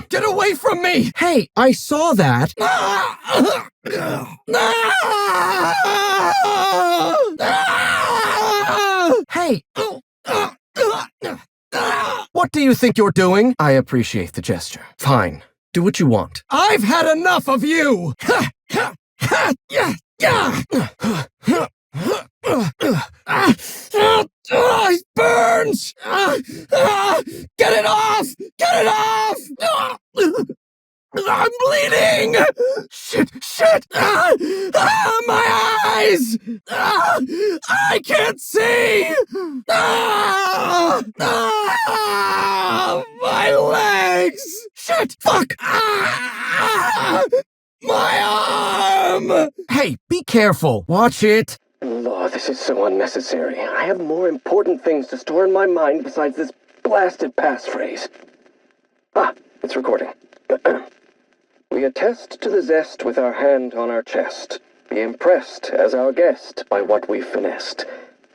Get away from me! Hey, I saw that. Hey! What do you think you're doing? I appreciate the gesture. Fine. Do what you want. I've had enough of you! It burns! Get it off! Get it off! I'm bleeding! Shit! My eyes! I can't see! My legs! Shit! Fuck! My arm! Hey, be careful. Watch it. Lord, this is so unnecessary. I have more important things to store in my mind besides this blasted passphrase. It's recording. We attest to the zest with our hand on our chest. Be impressed as our guest by what we've finessed.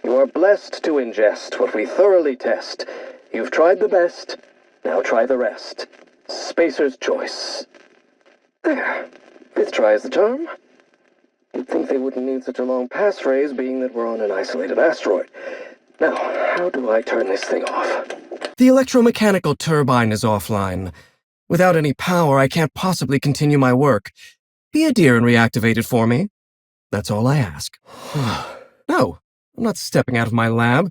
You are blessed to ingest what we thoroughly test. You've tried the best, now try the rest. Spacer's choice. There. 5th try is the charm. You'd think they wouldn't need such a long passphrase, being that we're on an isolated asteroid. Now, how do I turn this thing off? The electromechanical turbine is offline. Without any power, I can't possibly continue my work. Be a dear and reactivate it for me. That's all I ask. No, I'm not stepping out of my lab.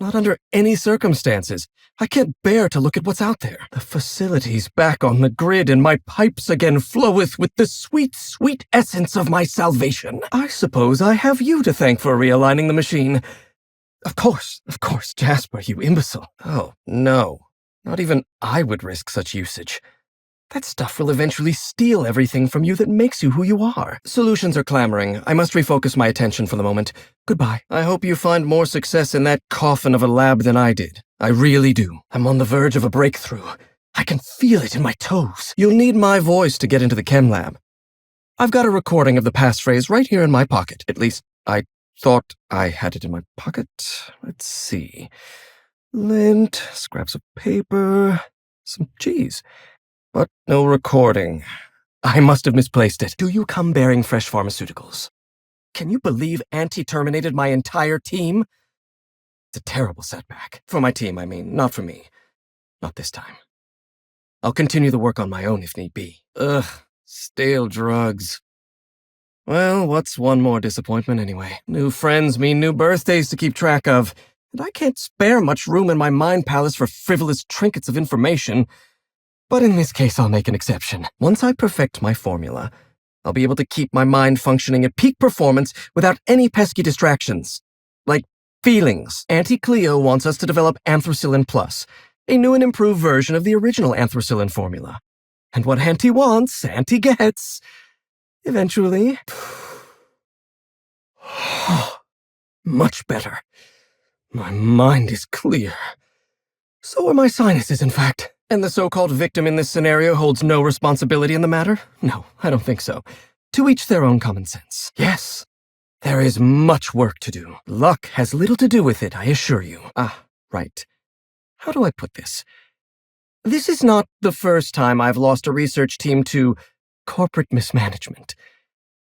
Not under any circumstances. I can't bear to look at what's out there. The facility's back on the grid, and my pipes again floweth with the sweet, sweet essence of my salvation. I suppose I have you to thank for realigning the machine. Of course, Jasper, you imbecile. Oh, no. Not even I would risk such usage. That stuff will eventually steal everything from you that makes you who you are. Solutions are clamoring. I must refocus my attention for the moment. Goodbye. I hope you find more success in that coffin of a lab than I did. I really do. I'm on the verge of a breakthrough. I can feel it in my toes. You'll need my voice to get into the chem lab. I've got a recording of the passphrase right here in my pocket. At least, I thought I had it in my pocket. Let's see. Lint, scraps of paper, some cheese. But no recording. I must have misplaced it. Do you come bearing fresh pharmaceuticals? Can you believe Auntie terminated my entire team? It's a terrible setback. For my team, I mean, not for me. Not this time. I'll continue the work on my own if need be. Ugh, stale drugs. Well, what's one more disappointment anyway? New friends mean new birthdays to keep track of. And I can't spare much room in my mind palace for frivolous trinkets of information. But in this case, I'll make an exception. Once I perfect my formula, I'll be able to keep my mind functioning at peak performance without any pesky distractions. Like feelings. Auntie Cleo wants us to develop Anthracillin Plus, a new and improved version of the original Anthracillin formula. And what Auntie wants, Auntie gets. Eventually. Much better. My mind is clear. So are my sinuses, in fact. And the so-called victim in this scenario holds no responsibility in the matter? No, I don't think so. To each their own common sense. Yes, there is much work to do. Luck has little to do with it, I assure you. Right. How do I put this? This is not the first time I've lost a research team to corporate mismanagement.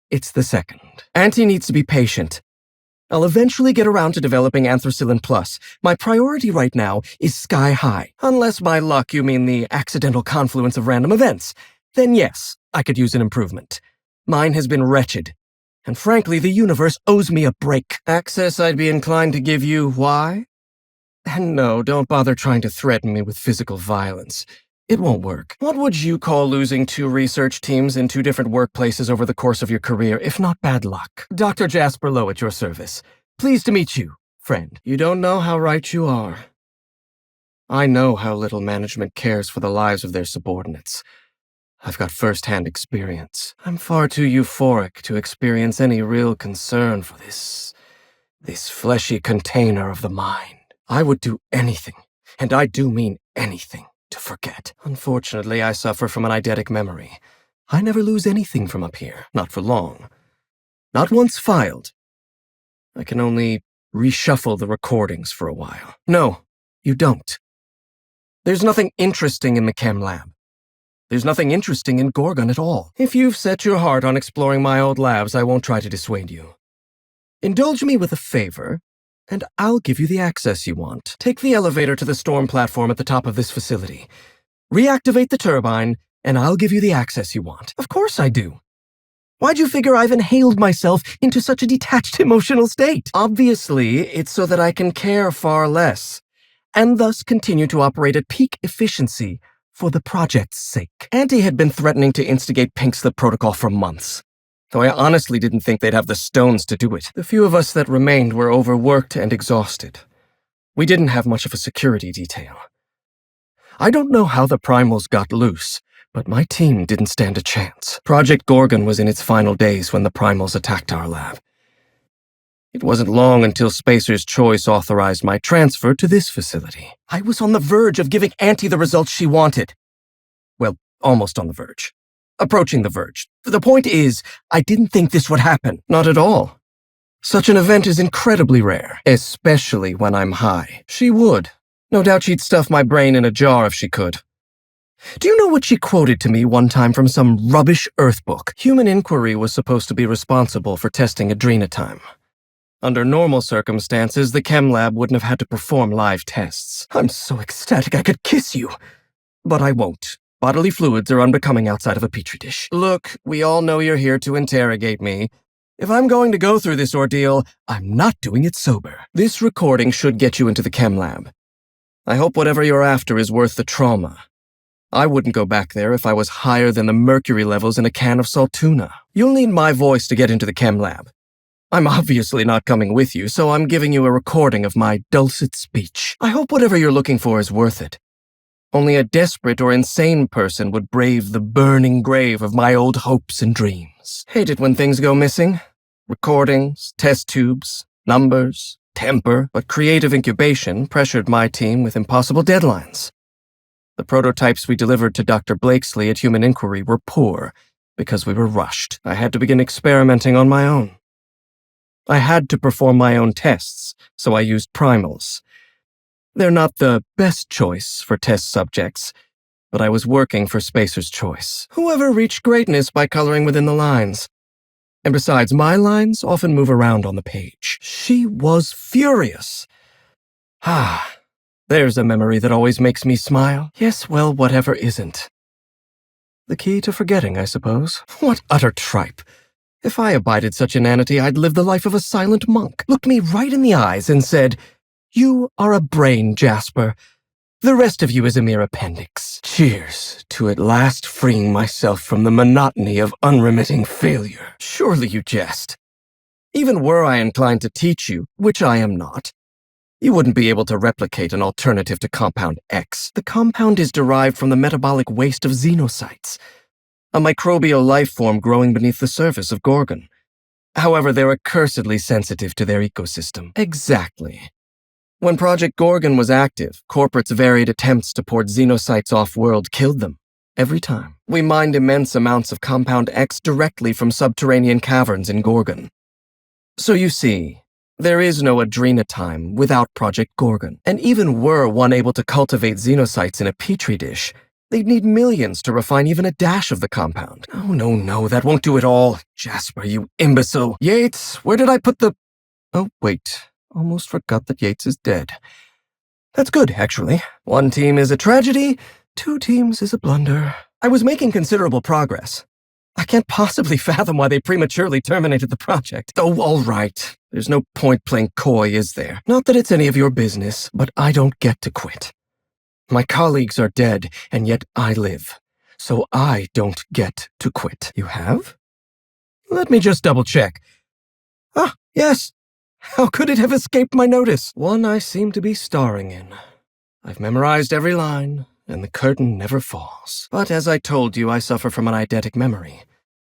It's the second. Auntie needs to be patient. I'll eventually get around to developing Anthracillin Plus. My priority right now is sky high. Unless by luck you mean the accidental confluence of random events. Then yes, I could use an improvement. Mine has been wretched. And frankly, the universe owes me a break. Access I'd be inclined to give you. Why? And no, don't bother trying to threaten me with physical violence. It won't work. What would you call losing 2 research teams in 2 different workplaces over the course of your career, if not bad luck? Dr. Jasper Lowe at your service. Pleased to meet you, friend. You don't know how right you are. I know how little management cares for the lives of their subordinates. I've got first-hand experience. I'm far too euphoric to experience any real concern for this fleshy container of the mind. I would do anything, and I do mean anything, to forget. Unfortunately, I suffer from an eidetic memory. I never lose anything from up here, not for long. Not once filed. I can only reshuffle the recordings for a while. No, you don't. There's nothing interesting in the chem lab. There's nothing interesting in Gorgon at all. If you've set your heart on exploring my old labs, I won't try to dissuade you. Indulge me with a favor, and I'll give you the access you want. Take the elevator to the storm platform at the top of this facility. Reactivate the turbine, and I'll give you the access you want. Of course I do. Why'd you figure I've inhaled myself into such a detached emotional state? Obviously, it's so that I can care far less, and thus continue to operate at peak efficiency for the project's sake. Auntie had been threatening to instigate Pink Slip Protocol for months, though I honestly didn't think they'd have the stones to do it. The few of us that remained were overworked and exhausted. We didn't have much of a security detail. I don't know how the primals got loose, but my team didn't stand a chance. Project Gorgon was in its final days when the primals attacked our lab. It wasn't long until Spacer's Choice authorized my transfer to this facility. I was on the verge of giving Auntie the results she wanted. Well, almost on the verge. Approaching the verge. The point is, I didn't think this would happen. Not at all. Such an event is incredibly rare, especially when I'm high. She would. No doubt she'd stuff my brain in a jar if she could. Do you know what she quoted to me one time from some rubbish Earth book? Human Inquiry was supposed to be responsible for testing adrenatime. Under normal circumstances, the chem lab wouldn't have had to perform live tests. I'm so ecstatic I could kiss you. But I won't. Bodily fluids are unbecoming outside of a petri dish. Look, we all know you're here to interrogate me. If I'm going to go through this ordeal, I'm not doing it sober. This recording should get you into the chem lab. I hope whatever you're after is worth the trauma. I wouldn't go back there if I was higher than the mercury levels in a can of salt tuna. You'll need my voice to get into the chem lab. I'm obviously not coming with you, so I'm giving you a recording of my dulcet speech. I hope whatever you're looking for is worth it. Only a desperate or insane person would brave the burning grave of my old hopes and dreams. Hate it when things go missing. Recordings, test tubes, numbers, temper, but creative incubation pressured my team with impossible deadlines. The prototypes we delivered to Dr. Blakesley at Human Inquiry were poor because we were rushed. I had to begin experimenting on my own. I had to perform my own tests, so I used primals. They're not the best choice for test subjects, but I was working for Spacer's Choice. Whoever reached greatness by coloring within the lines. And besides, my lines often move around on the page. She was furious. There's a memory that always makes me smile. Yes, well, whatever isn't. The key to forgetting, I suppose. What utter tripe. If I abided such inanity, I'd live the life of a silent monk, looked me right in the eyes and said, "You are a brain, Jasper. The rest of you is a mere appendix." Cheers to at last freeing myself from the monotony of unremitting failure. Surely you jest. Even were I inclined to teach you, which I am not, you wouldn't be able to replicate an alternative to Compound X. The compound is derived from the metabolic waste of xenocytes, a microbial life form growing beneath the surface of Gorgon. However, they're accursedly sensitive to their ecosystem. Exactly. When Project Gorgon was active, corporates' varied attempts to port xenocytes off-world killed them. Every time. We mined immense amounts of Compound X directly from subterranean caverns in Gorgon. So you see, there is no adrenatime without Project Gorgon. And even were one able to cultivate xenocytes in a petri dish, they'd need millions to refine even a dash of the compound. Oh, no, that won't do it all. Jasper, you imbecile. Yates, where did I put the... Oh, wait. Almost forgot that Yates is dead. That's good, actually. One team is a tragedy, 2 teams is a blunder. I was making considerable progress. I can't possibly fathom why they prematurely terminated the project. Oh, all right. There's no point playing coy, is there? Not that it's any of your business, but I don't get to quit. My colleagues are dead, and yet I live. So I don't get to quit. You have? Let me just double-check. Ah, yes. How could it have escaped my notice? One I seem to be starring in. I've memorized every line, and the curtain never falls. But as I told you, I suffer from an eidetic memory.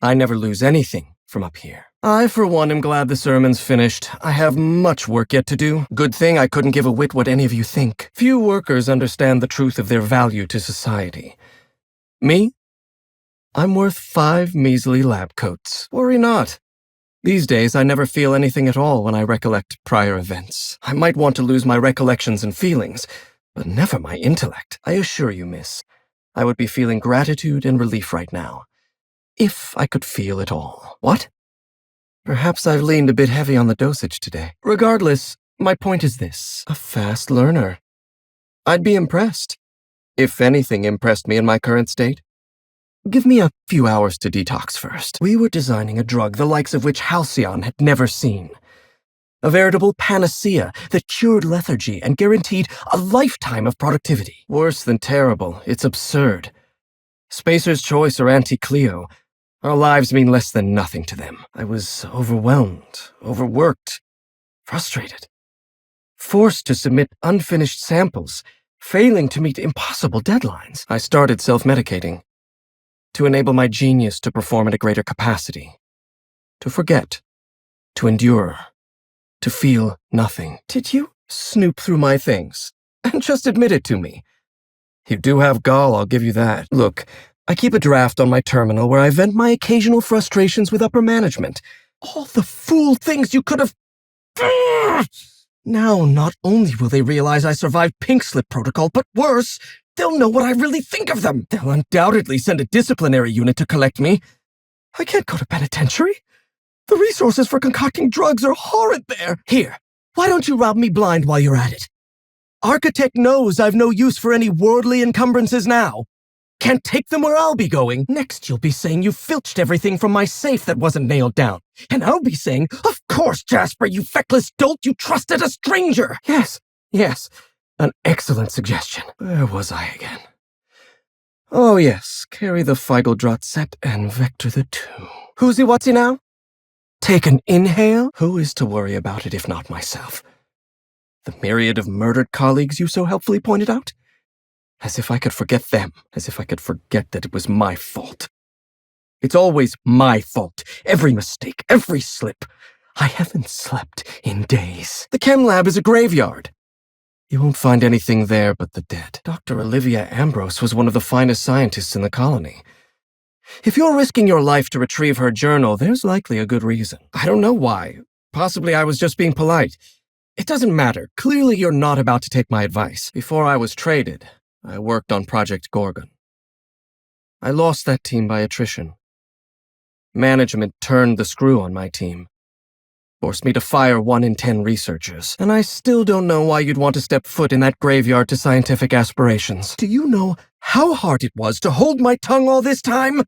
I never lose anything from up here. I, for one, am glad the sermon's finished. I have much work yet to do. Good thing I couldn't give a whit what any of you think. Few workers understand the truth of their value to society. Me? I'm worth 5 measly lab coats. Worry not. These days, I never feel anything at all when I recollect prior events. I might want to lose my recollections and feelings, but never my intellect. I assure you, miss, I would be feeling gratitude and relief right now. If I could feel it all. What? Perhaps I've leaned a bit heavy on the dosage today. Regardless, my point is this: a fast learner. I'd be impressed. If anything impressed me in my current state. Give me a few hours to detox first. We were designing a drug the likes of which Halcyon had never seen. A veritable panacea that cured lethargy and guaranteed a lifetime of productivity. Worse than terrible, it's absurd. Spacer's Choice or Anti-Cleo, our lives mean less than nothing to them. I was overwhelmed, overworked, frustrated. Forced to submit unfinished samples, failing to meet impossible deadlines. I started self-medicating to enable my genius to perform at a greater capacity, to forget, to endure, to feel nothing. Did you snoop through my things and just admit it to me? You do have gall, I'll give you that. Look, I keep a draft on my terminal where I vent my occasional frustrations with upper management. All the fool things you could have... Now, not only will they realize I survived Pink Slip Protocol, but worse, they'll know what I really think of them. They'll undoubtedly send a disciplinary unit to collect me. I can't go to penitentiary. The resources for concocting drugs are horrid there. Here, why don't you rob me blind while you're at it? Architect knows I've no use for any worldly encumbrances now. Can't take them where I'll be going. Next, you'll be saying you filched everything from my safe that wasn't nailed down. And I'll be saying, of course, Jasper, you feckless dolt, you trusted a stranger. Yes, an excellent suggestion. Where was I again? Oh yes, carry the Feigeldrot set and vector the 2. Who's he, what's he now? Take an inhale? Who is to worry about it if not myself? The myriad of murdered colleagues you so helpfully pointed out? As if I could forget them, as if I could forget that it was my fault. It's always my fault. Every mistake, every slip. I haven't slept in days. The chem lab is a graveyard. You won't find anything there but the dead. Dr. Olivia Ambrose was one of the finest scientists in the colony. If you're risking your life to retrieve her journal, there's likely a good reason. I don't know why. Possibly I was just being polite. It doesn't matter. Clearly you're not about to take my advice. Before I was traded, I worked on Project Gorgon. I lost that team by attrition. Management turned the screw on my team. Forced me to fire 1 in 10 researchers. And I still don't know why you'd want to step foot in that graveyard to scientific aspirations. Do you know how hard it was to hold my tongue all this time?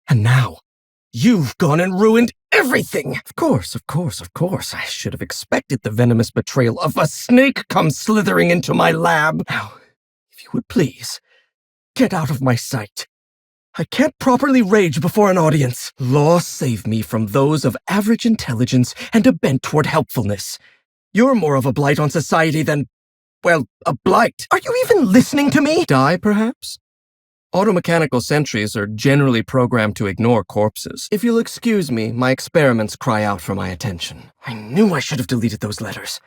And now, you've gone and ruined everything! Of course. I should have expected the venomous betrayal of a snake come slithering into my lab. Now, if you would please, get out of my sight. I can't properly rage before an audience. Law save me from those of average intelligence and a bent toward helpfulness. You're more of a blight on society than, well, a blight. Are you even listening to me? Die, perhaps? Automechanical sentries are generally programmed to ignore corpses. If you'll excuse me, my experiments cry out for my attention. I knew I should have deleted those letters.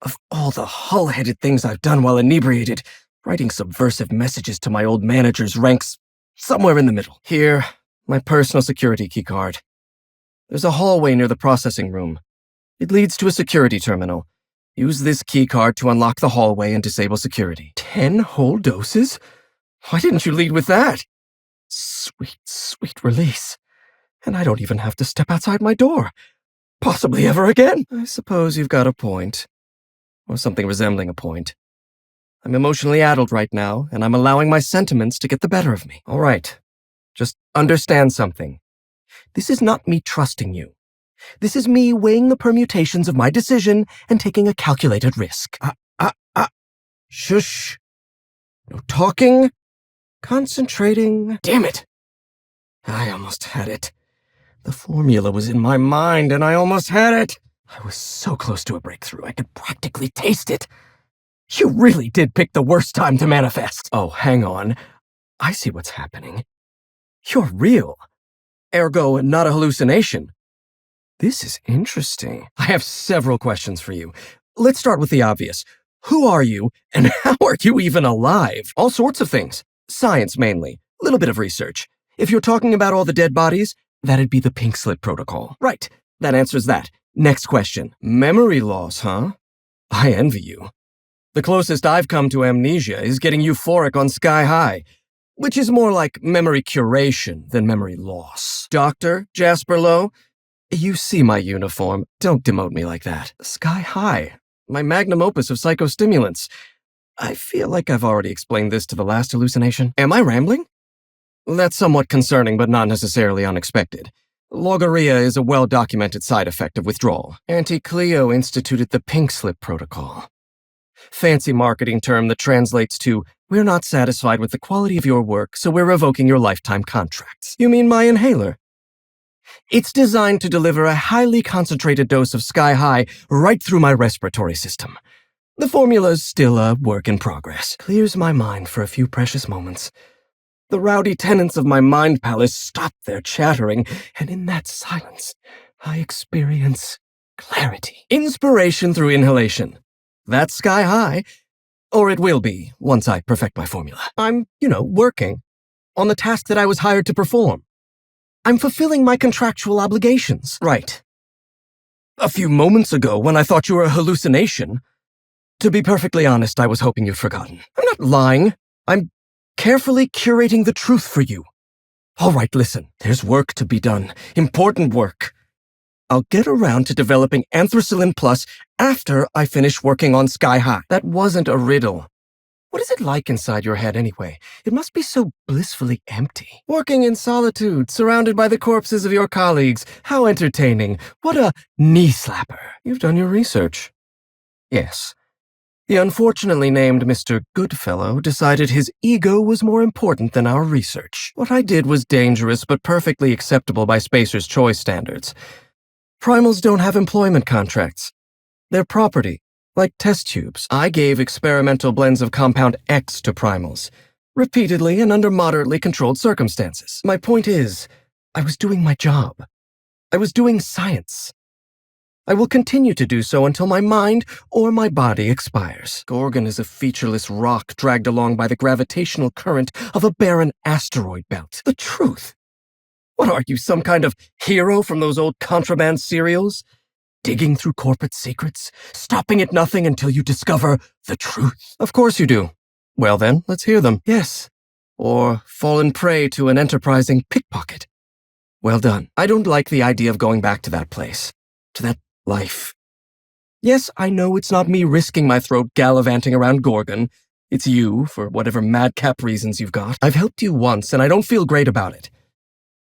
Of all the hull-headed things I've done while inebriated, writing subversive messages to my old manager's ranks somewhere in the middle. Here, my personal security keycard. There's a hallway near the processing room. It leads to a security terminal. Use this keycard to unlock the hallway and disable security. 10 whole doses? Why didn't you lead with that? Sweet, sweet release. And I don't even have to step outside my door. Possibly ever again. I suppose you've got a point. Or something resembling a point. I'm emotionally addled right now, and I'm allowing my sentiments to get the better of me. All right. Just understand something. This is not me trusting you. This is me weighing the permutations of my decision and taking a calculated risk. Shush. No talking. Concentrating. Damn it. I almost had it. The formula was in my mind, and I almost had it. I was so close to a breakthrough, I could practically taste it. You really did pick the worst time to manifest. Oh, hang on. I see what's happening. You're real. Ergo, not a hallucination. This is interesting. I have several questions for you. Let's start with the obvious. Who are you, and how are you even alive? All sorts of things. Science, mainly. A little bit of research. If you're talking about all the dead bodies, that'd be the Pink Slip Protocol. Right. That answers that. Next question. Memory loss, huh? I envy you. The closest I've come to amnesia is getting euphoric on Sky High. which is more like memory curation than memory loss. Dr. Jasper Lowe, you see my uniform. Don't demote me like that. Sky High, my magnum opus of psychostimulants. I feel like I've already explained this to the last hallucination. Am I rambling? That's somewhat concerning, but not necessarily unexpected. Logorrhea is a well-documented side effect of withdrawal. Auntie Cleo instituted the pink slip protocol. Fancy marketing term that translates to, we're not satisfied with the quality of your work, so we're revoking your lifetime contracts. You mean my inhaler? It's designed to deliver a highly concentrated dose of Sky High right through my respiratory system. The formula's still a work in progress. Clears my mind for a few precious moments. The rowdy tenants of my mind palace stop their chattering, and in that silence, I experience clarity. Inspiration through inhalation. That's Sky High. Or it will be, once I perfect my formula. I'm, working on the task that I was hired to perform. I'm fulfilling my contractual obligations. Right. A few moments ago, when I thought you were a hallucination, to be perfectly honest, I was hoping you'd forgotten. I'm not lying. I'm carefully curating the truth for you. All right, listen. There's work to be done. Important work. I'll get around to developing Anthracillin Plus after I finish working on Sky High. That wasn't a riddle. What is it like inside your head anyway? It must be so blissfully empty. Working in solitude, surrounded by the corpses of your colleagues. How entertaining. What a knee slapper. You've done your research. Yes. The unfortunately named Mr. Goodfellow decided his ego was more important than our research. What I did was dangerous but perfectly acceptable by Spacer's Choice standards. Primals don't have employment contracts. They're property, like test tubes. I gave experimental blends of Compound X to primals, repeatedly and under moderately controlled circumstances. My point is, I was doing my job. I was doing science. I will continue to do so until my mind or my body expires. Gorgon is a featureless rock dragged along by the gravitational current of a barren asteroid belt. The truth. What are you, some kind of hero from those old contraband serials? Digging through corporate secrets, stopping at nothing until you discover the truth? Of course you do. Well then, let's hear them. Yes. Or fallen prey to an enterprising pickpocket. Well done. I don't like the idea of going back to that place. To that life. Yes, I know it's not me risking my throat gallivanting around Gorgon. It's you, for whatever madcap reasons you've got. I've helped you once, and I don't feel great about it.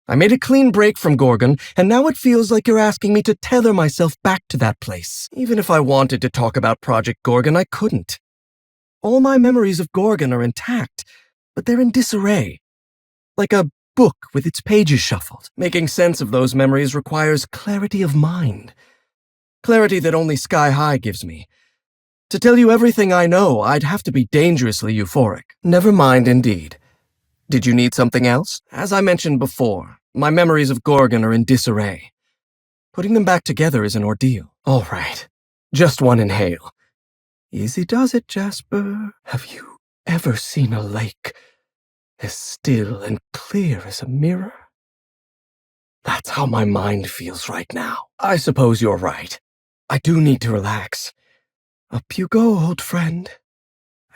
I made a clean break from Gorgon, and now it feels like you're asking me to tether myself back to that place. Even if I wanted to talk about Project Gorgon, I couldn't. All my memories of Gorgon are intact, but they're in disarray. Like a book with its pages shuffled. Making sense of those memories requires clarity of mind. Clarity that only Sky High gives me. To tell you everything I know, I'd have to be dangerously euphoric. Never mind, indeed. Did you need something else? As I mentioned before, my memories of Gorgon are in disarray. Putting them back together is an ordeal. All right, just one inhale. Easy does it, Jasper. Have you ever seen a lake as still and clear as a mirror? That's how my mind feels right now. I suppose you're right. I do need to relax. Up you go, old friend.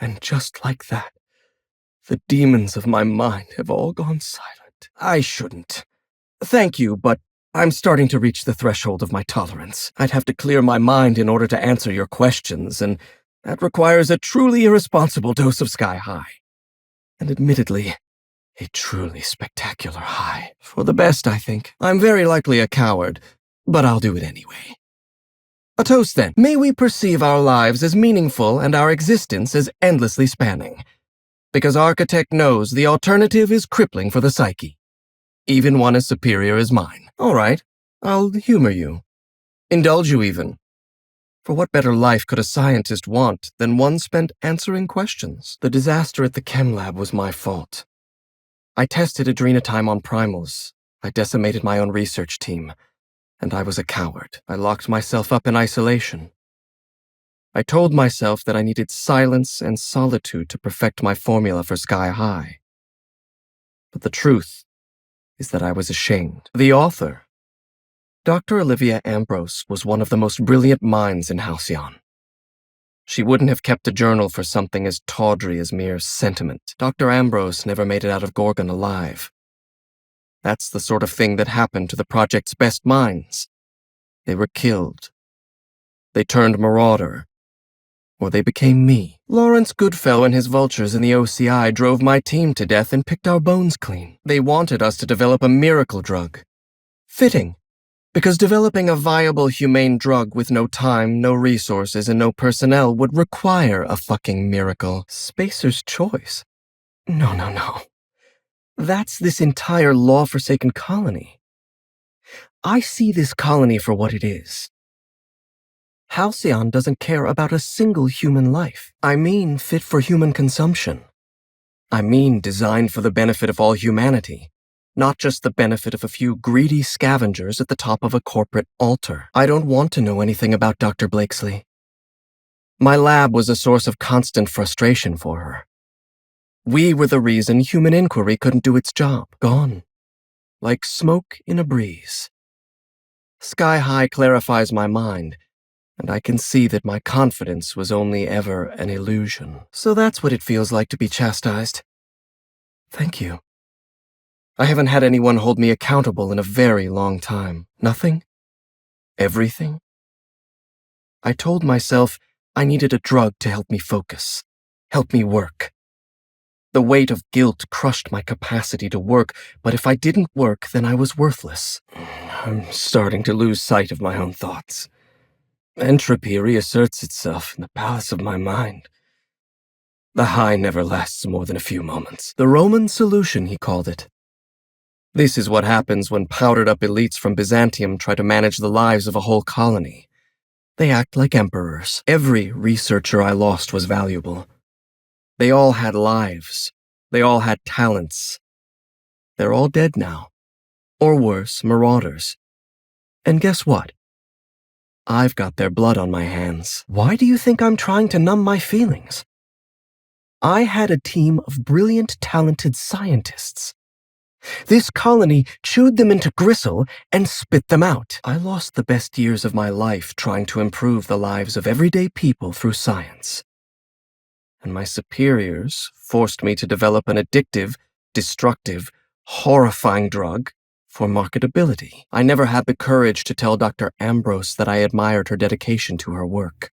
And just like that, the demons of my mind have all gone silent. I shouldn't. Thank you, but I'm starting to reach the threshold of my tolerance. I'd have to clear my mind in order to answer your questions, and that requires a truly irresponsible dose of Sky High. And admittedly, a truly spectacular high. For the best, I think. I'm very likely a coward, but I'll do it anyway. A toast, then. May we perceive our lives as meaningful and our existence as endlessly spanning. Because Architect knows the alternative is crippling for the psyche. Even one as superior as mine. All right, I'll humor you. Indulge you even. For what better life could a scientist want than one spent answering questions? The disaster at the chem lab was my fault. I tested adrenotime on primals. I decimated my own research team. And I was a coward. I locked myself up in isolation. I told myself that I needed silence and solitude to perfect my formula for Sky High. But the truth is that I was ashamed. The author, Dr. Olivia Ambrose, was one of the most brilliant minds in Halcyon. She wouldn't have kept a journal for something as tawdry as mere sentiment. Dr. Ambrose never made it out of Gorgon alive. That's the sort of thing that happened to the project's best minds. They were killed. They turned marauder. Or they became me. Lawrence Goodfellow and his vultures in the OCI drove my team to death and picked our bones clean. They wanted us to develop a miracle drug. Fitting. Because developing a viable, humane drug with no time, no resources, and no personnel would require a fucking miracle. Spacer's choice. No. That's this entire law-forsaken colony. I see this colony for what it is. Halcyon doesn't care about a single human life. I mean fit for human consumption. I mean designed for the benefit of all humanity, not just the benefit of a few greedy scavengers at the top of a corporate altar. I don't want to know anything about Dr. Blakesley. My lab was a source of constant frustration for her. We were the reason human inquiry couldn't do its job. Gone. Like smoke in a breeze. Sky High clarifies my mind, and I can see that my confidence was only ever an illusion. So that's what it feels like to be chastised. Thank you. I haven't had anyone hold me accountable in a very long time. Nothing? Everything? I told myself I needed a drug to help me focus, help me work. The weight of guilt crushed my capacity to work, but if I didn't work, then I was worthless. I'm starting to lose sight of my own thoughts. Entropy reasserts itself in the palace of my mind. The high never lasts more than a few moments. The Roman solution, he called it. This is what happens when powdered-up elites from Byzantium try to manage the lives of a whole colony. They act like emperors. Every researcher I lost was valuable. They all had lives. They all had talents. They're all dead now. Or worse, marauders. And guess what? I've got their blood on my hands. Why do you think I'm trying to numb my feelings? I had a team of brilliant, talented scientists. This colony chewed them into gristle and spit them out. I lost the best years of my life trying to improve the lives of everyday people through science. And my superiors forced me to develop an addictive, destructive, horrifying drug for marketability. I never had the courage to tell Dr. Ambrose that I admired her dedication to her work.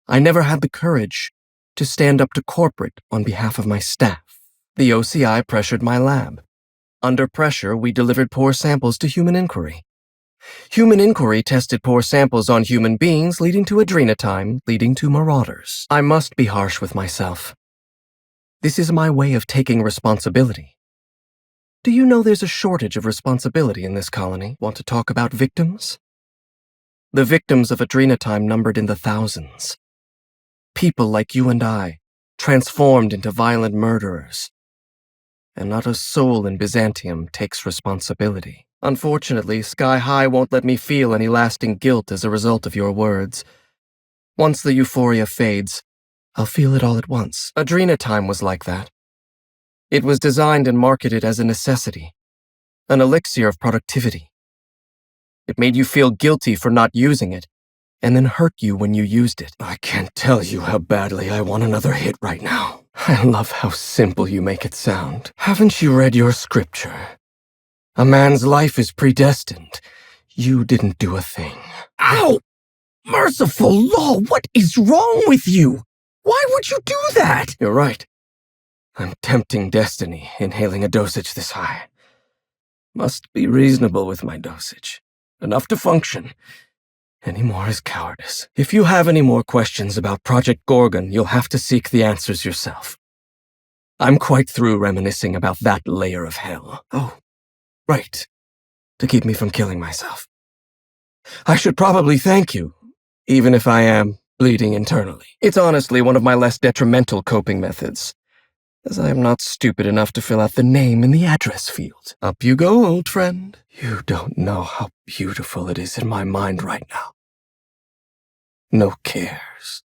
I never had the courage to stand up to corporate on behalf of my staff. The OCI pressured my lab. Under pressure, we delivered poor samples to Human Inquiry. Human Inquiry tested poor samples on human beings, leading to adrenotime, leading to marauders. I must be harsh with myself. This is my way of taking responsibility. Do you know there's a shortage of responsibility in this colony? Want to talk about victims? The victims of adrenotime numbered in the thousands. People like you and I, transformed into violent murderers. And not a soul in Byzantium takes responsibility. Unfortunately, Sky High won't let me feel any lasting guilt as a result of your words. Once the euphoria fades, I'll feel it all at once. Adrenotime was like that. It was designed and marketed as a necessity, an elixir of productivity. It made you feel guilty for not using it, and then hurt you when you used it. I can't tell you how badly I want another hit right now. I love how simple you make it sound. Haven't you read your scripture? A man's life is predestined. You didn't do a thing. Ow! Merciful law, what is wrong with you? Why would you do that? You're right. I'm tempting destiny, inhaling a dosage this high. Must be reasonable with my dosage. Enough to function. Any more is cowardice. If you have any more questions about Project Gorgon, you'll have to seek the answers yourself. I'm quite through reminiscing about that layer of hell. Oh, right. To keep me from killing myself. I should probably thank you, even if I am bleeding internally. It's honestly one of my less detrimental coping methods, as I am not stupid enough to fill out the name in the address field. Up you go, old friend. You don't know how beautiful it is in my mind right now. No cares.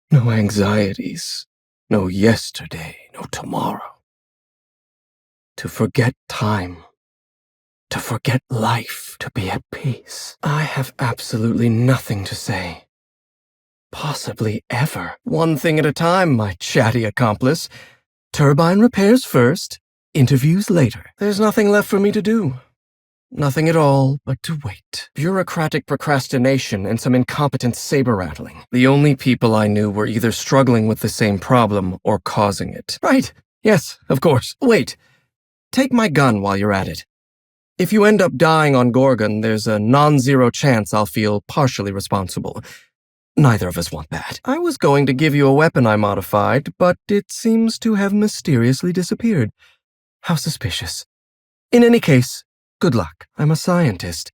No anxieties. No yesterday, no tomorrow. To forget time. To forget life. To be at peace. I have absolutely nothing to say. Possibly ever. One thing at a time, my chatty accomplice. Turbine repairs first, interviews later. There's nothing left for me to do. Nothing at all but to wait. Bureaucratic procrastination and some incompetent saber-rattling. The only people I knew were either struggling with the same problem or causing it. Right. Yes, of course. Wait. Take my gun while you're at it. If you end up dying on Gorgon, there's a non-zero chance I'll feel partially responsible. Neither of us want that. I was going to give you a weapon I modified, but it seems to have mysteriously disappeared. How suspicious. In any case, good luck. I'm a scientist.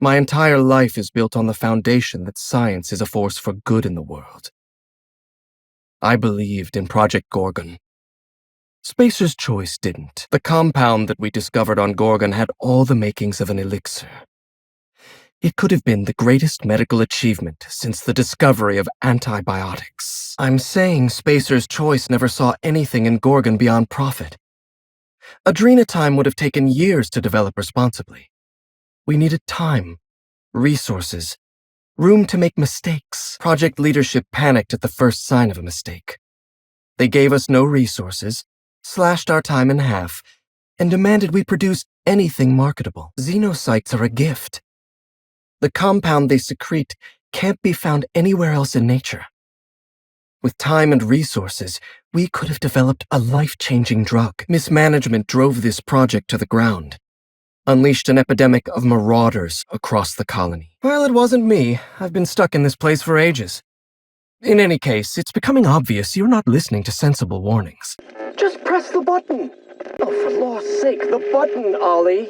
My entire life is built on the foundation that science is a force for good in the world. I believed in Project Gorgon. Spacer's Choice didn't. The compound that we discovered on Gorgon had all the makings of an elixir. It could have been the greatest medical achievement since the discovery of antibiotics. I'm saying Spacer's Choice never saw anything in Gorgon beyond profit. Adrenatime would have taken years to develop responsibly. We needed time, resources, room to make mistakes. Project leadership panicked at the first sign of a mistake. They gave us no resources, slashed our time in half, and demanded we produce anything marketable. Xenocytes are a gift. The compound they secrete can't be found anywhere else in nature. With time and resources, we could have developed a life-changing drug. Mismanagement drove this project to the ground, unleashed an epidemic of marauders across the colony. Well, it wasn't me. I've been stuck in this place for ages. In any case, it's becoming obvious you're not listening to sensible warnings. Just press the button. Oh, for law's sake, the button, Ollie.